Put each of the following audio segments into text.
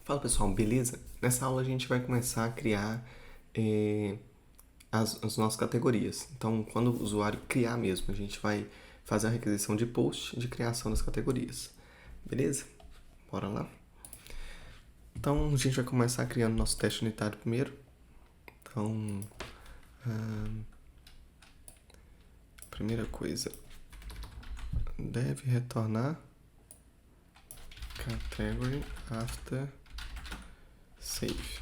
Fala pessoal, beleza? Nessa aula a gente vai começar a criar as nossas categorias. Então, quando o usuário criar mesmo, a gente vai fazer a requisição de post de criação das categorias. Beleza? Bora lá? Então, a gente vai começar criando nosso teste unitário primeiro. Então, primeira coisa, deve retornar category after save.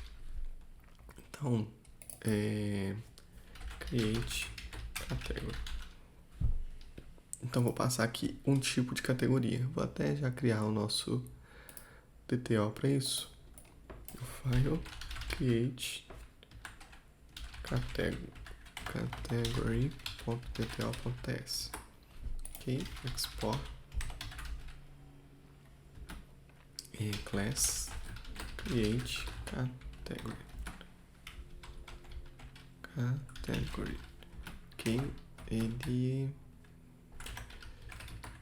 Então, create category. Então, vou passar aqui um tipo de categoria. Vou até já criar o nosso DTO para isso. O file create category.dto.ts. Ok, export e class create category. Ok, ele...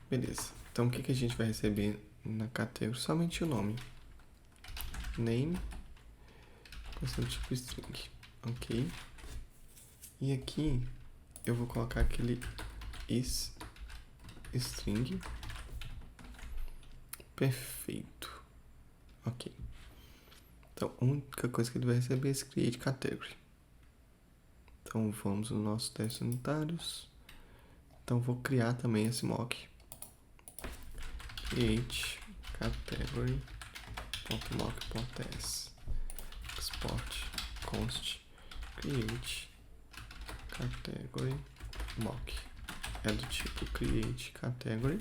Beleza. Então, o que a gente vai receber na category? Somente o nome. Name, constante tipo string. Ok. E aqui, eu vou colocar aquele is string. Perfeito. Ok. Então, a única coisa que ele vai receber é esse create category. Então, vamos nos nossos testes unitários. Então, vou criar também esse mock. Create category.mock.ts. Export const create category mock. É do tipo create category.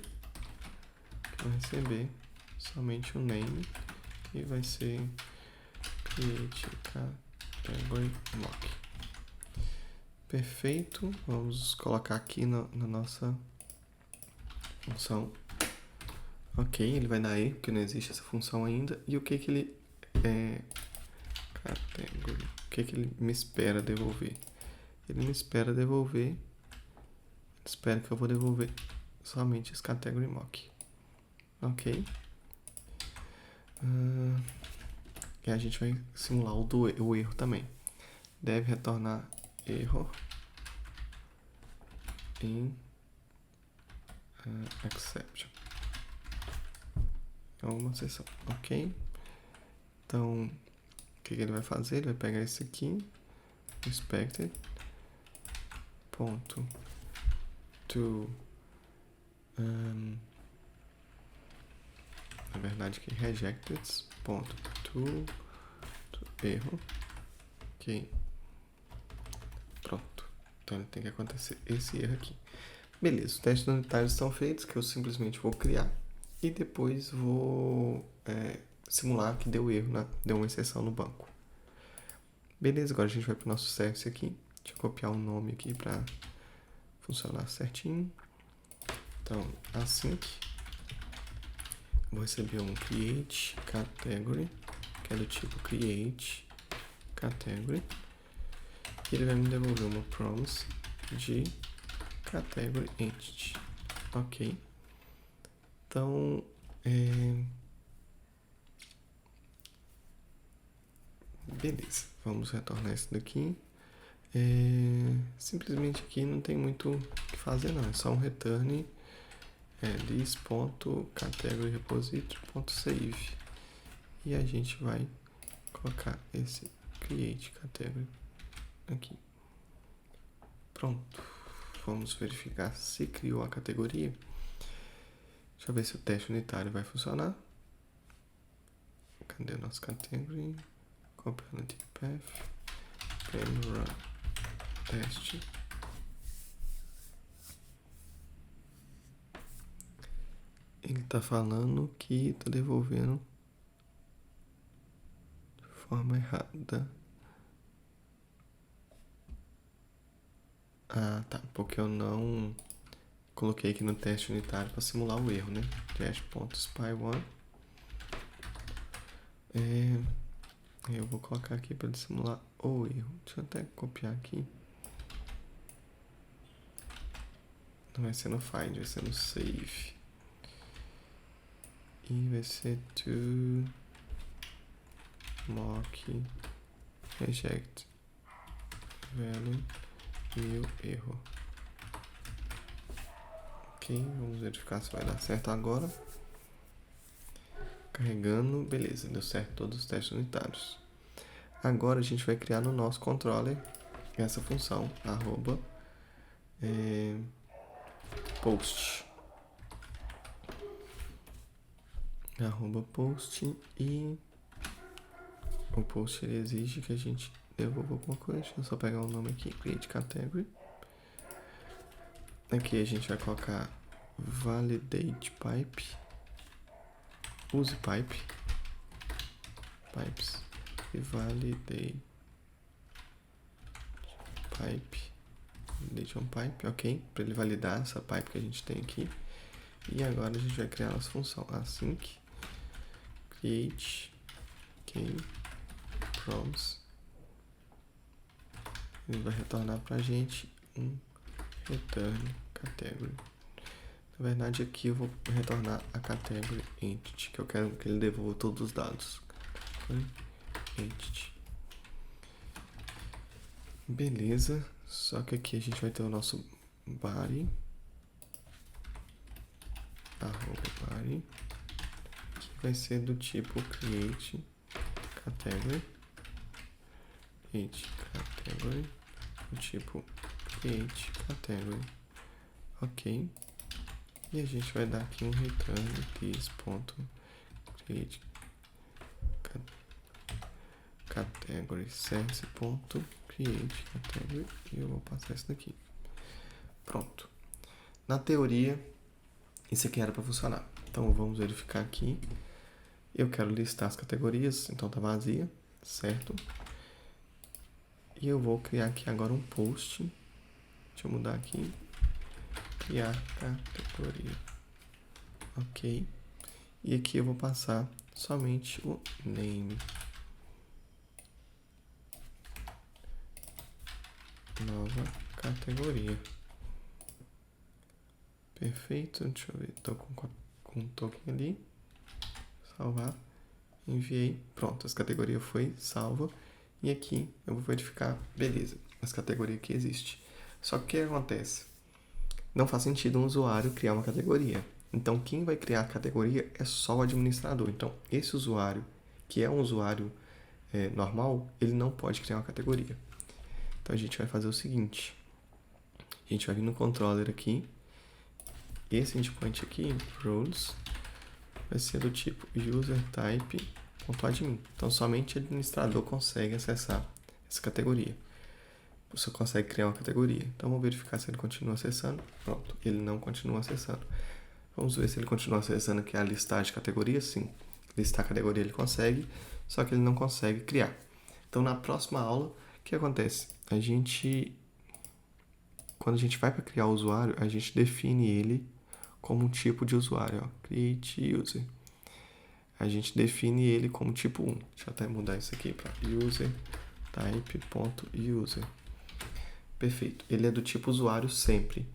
Que vai receber somente o name. E vai ser create category mock. Perfeito. Vamos colocar aqui na nossa função. Ok, ele vai dar erro, porque não existe essa função ainda. E o que ele category. O que ele me espera devolver? Ele me espera devolver. Espera que eu vou devolver somente esse category mock. Ok. E a gente vai simular o erro também. Deve retornar erro in exception. É uma seção, ok? Então, o que ele vai fazer? Ele vai pegar esse aqui, expected, ponto, to, na verdade aqui, rejected, ponto, to erro, ok? Pronto. Então, ele tem que acontecer esse erro aqui. Beleza, os testes unitários estão feitos, que eu simplesmente vou criar. E depois vou simular que deu erro, deu uma exceção no banco. Beleza, agora a gente vai para o nosso service aqui. Deixa eu copiar o nome aqui para funcionar certinho. Então, async. Vou receber um create category, que é do tipo create category. E ele vai me devolver uma promise de category entity. Ok. Então, beleza. Vamos retornar isso daqui. Simplesmente aqui não tem muito o que fazer não. É só um return this.category repository.save. E a gente vai colocar esse create category aqui. Pronto. Vamos verificar se criou a categoria. Deixa eu ver se o teste unitário vai funcionar. Cadê o nosso category? Compilability path. Run teste. Ele tá falando que tá devolvendo de forma errada. Ah, tá. Porque eu não coloquei aqui no teste unitário para simular o erro, né? Dash.spy1. Eu vou colocar aqui para simular o erro. Deixa eu até copiar aqui. Não vai ser no find, vai ser no save. E vai ser to mock reject value e o erro. Ok, vamos verificar se vai dar certo agora. Carregando, beleza, deu certo todos os testes unitários. Agora a gente vai criar no nosso controller essa função, arroba post. Arroba post, e o post ele exige que a gente devolva alguma coisa. Deixa eu só pegar o nome aqui, create category. Aqui a gente vai colocar validate pipe, use pipe, pipes e validate pipe, validate on pipe, ok, para ele validar essa pipe que a gente tem aqui. E agora a gente vai criar nossa função async create key proms. Ele vai retornar pra gente um return category. Na verdade aqui eu vou retornar a category entity, que eu quero que ele devolva todos os dados. Entity. Beleza, só que aqui a gente vai ter o nosso body, arroba body, que vai ser do tipo create category, create category, do tipo create category, ok. E a gente vai dar aqui um return this.create category sense.create category, e eu vou passar isso daqui. Pronto. Na teoria, isso aqui era para funcionar. Então vamos verificar aqui. Eu quero listar as categorias, então tá vazia, certo? E eu vou criar aqui agora um post. Deixa eu mudar aqui. Criar categoria. Ok. E aqui eu vou passar somente o name. Nova categoria. Perfeito. Deixa eu ver. Tô com um token ali. Salvar. Enviei. Pronto. Essa categoria foi salva. E aqui eu vou verificar. Beleza. Essa categoria aqui existe. Só que o que acontece? Não faz sentido um usuário criar uma categoria. Então, quem vai criar a categoria é só o administrador. Então, esse usuário, que é um usuário normal, ele não pode criar uma categoria. Então, a gente vai fazer o seguinte. A gente vai vir no controller aqui. Esse endpoint aqui, roles, vai ser do tipo userType.admin. Então, somente o administrador consegue acessar essa categoria. Você consegue criar uma categoria. Então, vamos verificar se ele continua acessando. Pronto, ele não continua acessando. Vamos ver se ele continua acessando aqui a listagem de categorias. Sim, listar a categoria ele consegue, só que ele não consegue criar. Então, na próxima aula, o que acontece? Quando a gente vai para criar o usuário, a gente define ele como um tipo de usuário. Ó, create user. A gente define ele como tipo 1. Deixa eu até mudar isso aqui para userType.user. Perfeito. Ele é do tipo usuário sempre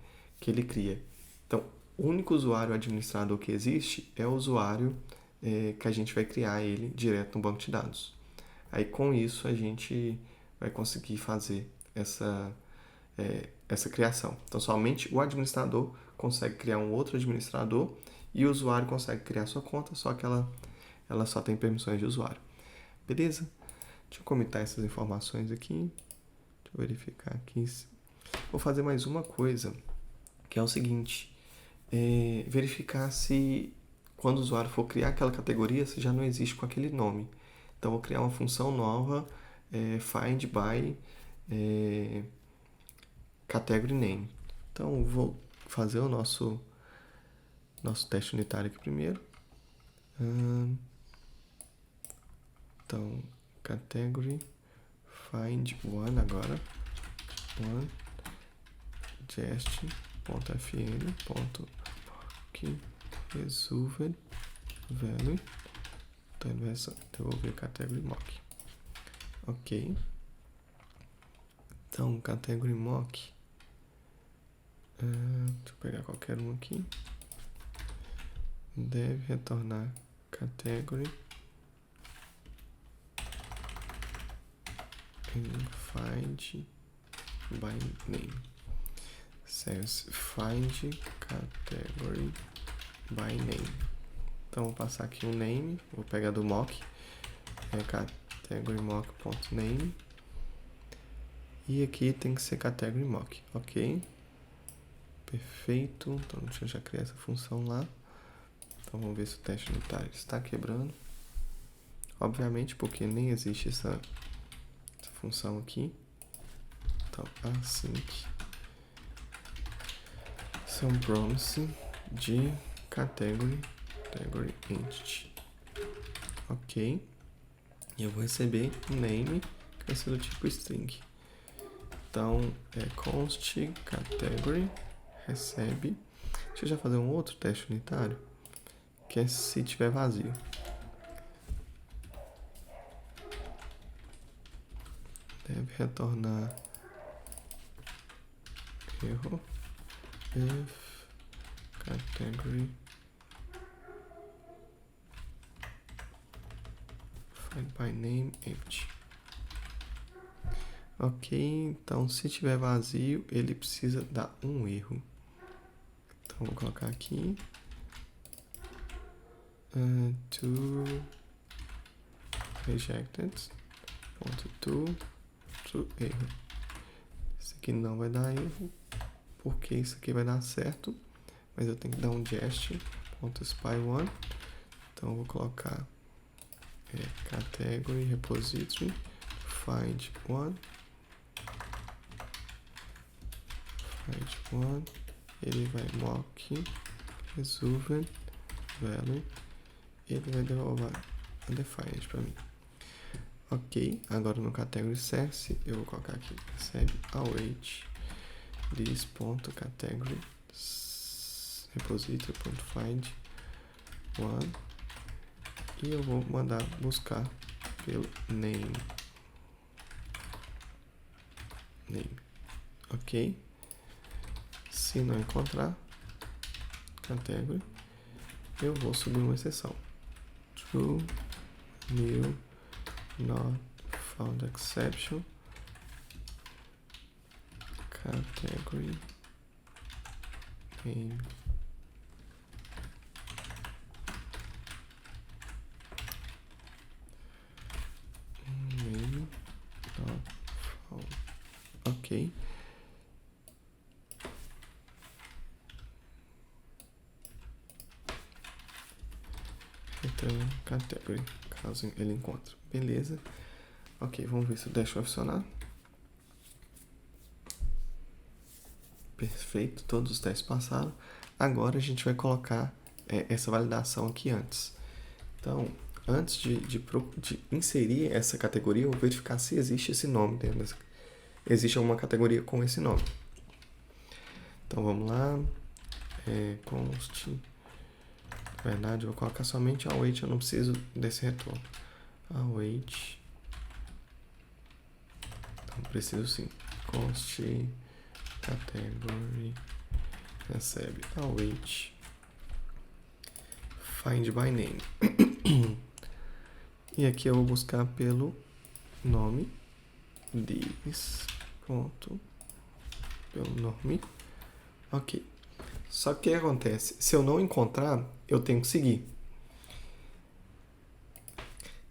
que ele cria. Então, o único usuário administrador que existe é o usuário que a gente vai criar ele direto no banco de dados. Aí, com isso, a gente vai conseguir fazer essa criação. Então, somente o administrador consegue criar um outro administrador e o usuário consegue criar sua conta, só que ela só tem permissões de usuário. Beleza? Deixa eu comentar essas informações aqui. Deixa eu verificar aqui. Vou fazer mais uma coisa, que é o seguinte. Verificar se, quando o usuário for criar aquela categoria, se já não existe com aquele nome. Então, vou criar uma função nova, find by category name. Então, vou fazer o nosso teste unitário aqui primeiro. Então, category find one agora. One jest.fn.mock_resolved value. Então ele vai devolver category mock. Ok. Então category mock. Deixa eu pegar qualquer um aqui. Deve retornar category and find by name. Sense find category by name. Então vou passar aqui um name, vou pegar do mock, category mock.name, e aqui tem que ser category mock, ok? Perfeito, então deixa eu já criar essa função lá. Então vamos ver se o teste unitário está quebrando. Obviamente, porque nem existe essa função aqui. Então, async some promise de category entity. Ok. E eu vou receber um name que vai ser do tipo string. Então, const category recebe. Deixa eu já fazer um outro teste unitário, que é se tiver vazio. Deve retornar erro if category find by name empty. Ok, então se tiver vazio, ele precisa dar um erro. Então vou colocar aqui to rejected .to erro. Isso aqui não vai dar erro, porque isso aqui vai dar certo, mas eu tenho que dar um jest.spy1. Então eu vou colocar category repository find one, ele vai mock resolve value, ele vai devolver undefined para mim. Ok, agora no category source eu vou colocar aqui recebe await this.category repository.find one, e eu vou mandar buscar pelo name. Ok, se não encontrar category, eu vou subir uma exceção. True, new, not found exception, category name. Name not found. Ok. Return category, caso ele encontre. Beleza. Ok, vamos ver se o dash vai funcionar. Perfeito, todos os testes passaram. Agora a gente vai colocar essa validação aqui antes. Então, antes de inserir essa categoria, eu vou verificar se existe esse nome dentro existe alguma categoria com esse nome. Então vamos lá. Const. Na verdade, eu vou colocar somente await, eu não preciso desse retorno. Await. Então preciso sim. Const category recebe await find by name. E aqui eu vou buscar pelo nome pelo nome. Ok. Só que o que acontece? Se eu não encontrar, eu tenho que seguir.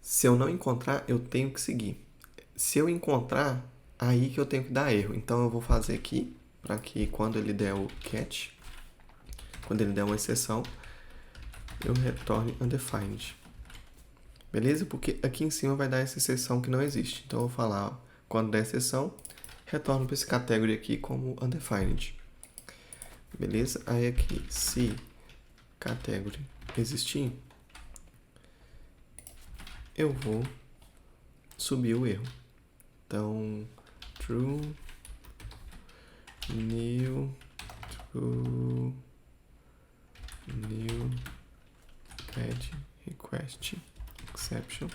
Se eu não encontrar, eu tenho que seguir. Se eu encontrar, aí que eu tenho que dar erro. Então eu vou fazer aqui, para que quando ele der o catch, quando ele der uma exceção, eu retorne undefined. Beleza? Porque aqui em cima vai dar essa exceção que não existe. Então eu vou falar, ó, quando der exceção, retorno para esse category aqui como undefined. Beleza? Aí aqui, se category existir, eu vou subir o erro. Então, true, new, add request exception,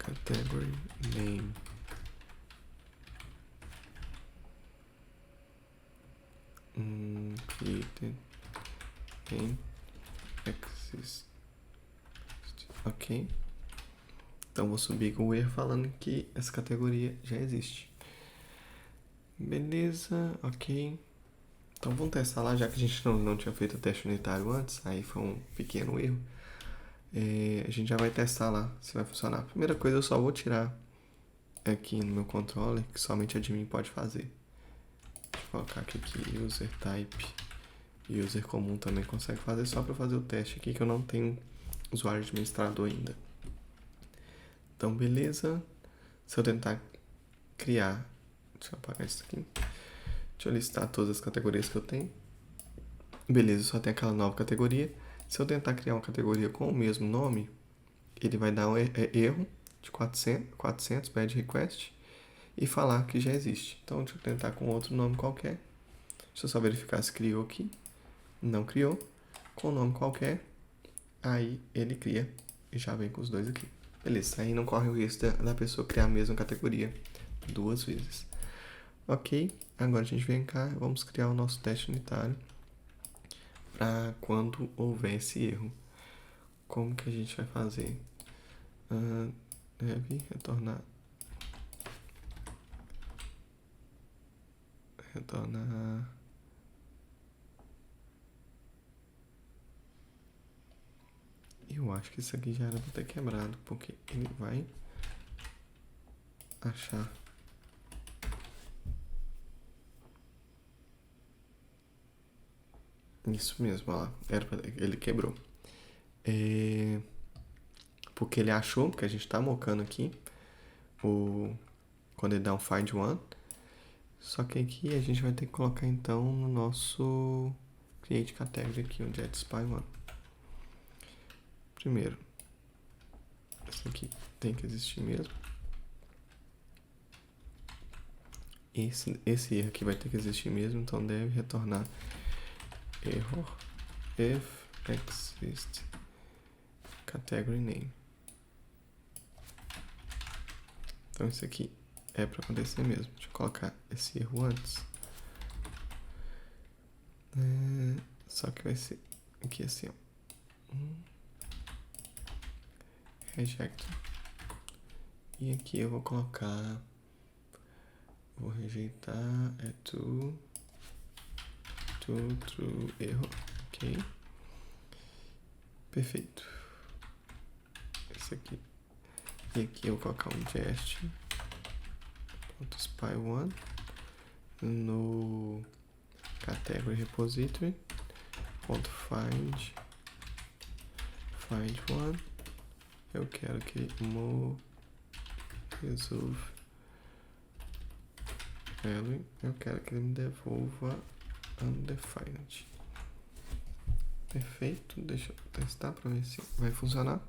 category name. Created name exist. Ok. Então vou subir com o erro falando que essa categoria já existe. Beleza, ok. Então vamos testar lá, já que a gente não tinha feito o teste unitário antes, aí foi um pequeno erro. A gente já vai testar lá se vai funcionar. Primeira coisa, eu só vou tirar aqui no meu controller, que somente admin pode fazer. Deixa eu colocar aqui que user type e user comum também consegue fazer, só para fazer o teste aqui, que eu não tenho usuário administrador ainda. Então, beleza. Se eu tentar criar... Deixa eu apagar isso aqui. Deixa eu listar todas as categorias que eu tenho. Beleza, só tem aquela nova categoria. Se eu tentar criar uma categoria com o mesmo nome, ele vai dar um erro de 400 bad request e falar que já existe. Então, deixa eu tentar com outro nome qualquer. Deixa eu só verificar se criou aqui. Não criou. Com o nome qualquer, aí ele cria e já vem com os dois aqui. Beleza, aí não corre o risco da pessoa criar a mesma categoria 2 vezes. Ok, agora a gente vem cá, vamos criar o nosso teste unitário para quando houver esse erro. Como que a gente vai fazer? Deve retornar eu acho que isso aqui já era pra ter quebrado, porque ele vai achar. Isso mesmo, ó lá. Ele quebrou. Porque ele achou, porque a gente tá mocando aqui, quando ele dá um find one. Só que aqui a gente vai ter que colocar então no nosso create category aqui, onde é spy one. Primeiro, esse aqui tem que existir mesmo. Esse erro aqui vai ter que existir mesmo, então deve retornar error if exist category name. Então isso aqui é para acontecer mesmo. Deixa eu colocar esse erro antes. Só que vai ser aqui assim, ó. Reject. E aqui eu vou colocar... Vou rejeitar true, erro, ok. Perfeito. Esse aqui. E aqui eu vou colocar um jest.spy1 no category repository .find one. Eu quero que resolve value. Eu quero que ele me devolva undefined. Perfeito. Deixa eu testar para ver se vai funcionar.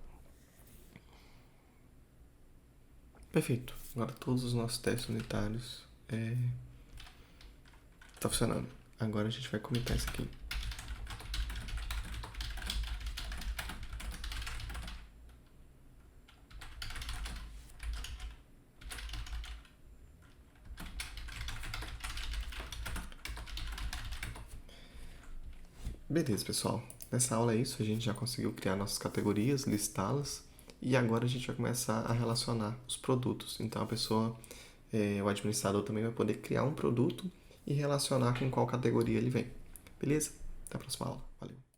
Perfeito. Agora todos os nossos testes unitários tá funcionando. Agora a gente vai comentar isso aqui. Beleza, pessoal. Nessa aula é isso. A gente já conseguiu criar nossas categorias, listá-las. E agora a gente vai começar a relacionar os produtos. Então a pessoa, o administrador também vai poder criar um produto e relacionar com qual categoria ele vem. Beleza? Até a próxima aula. Valeu!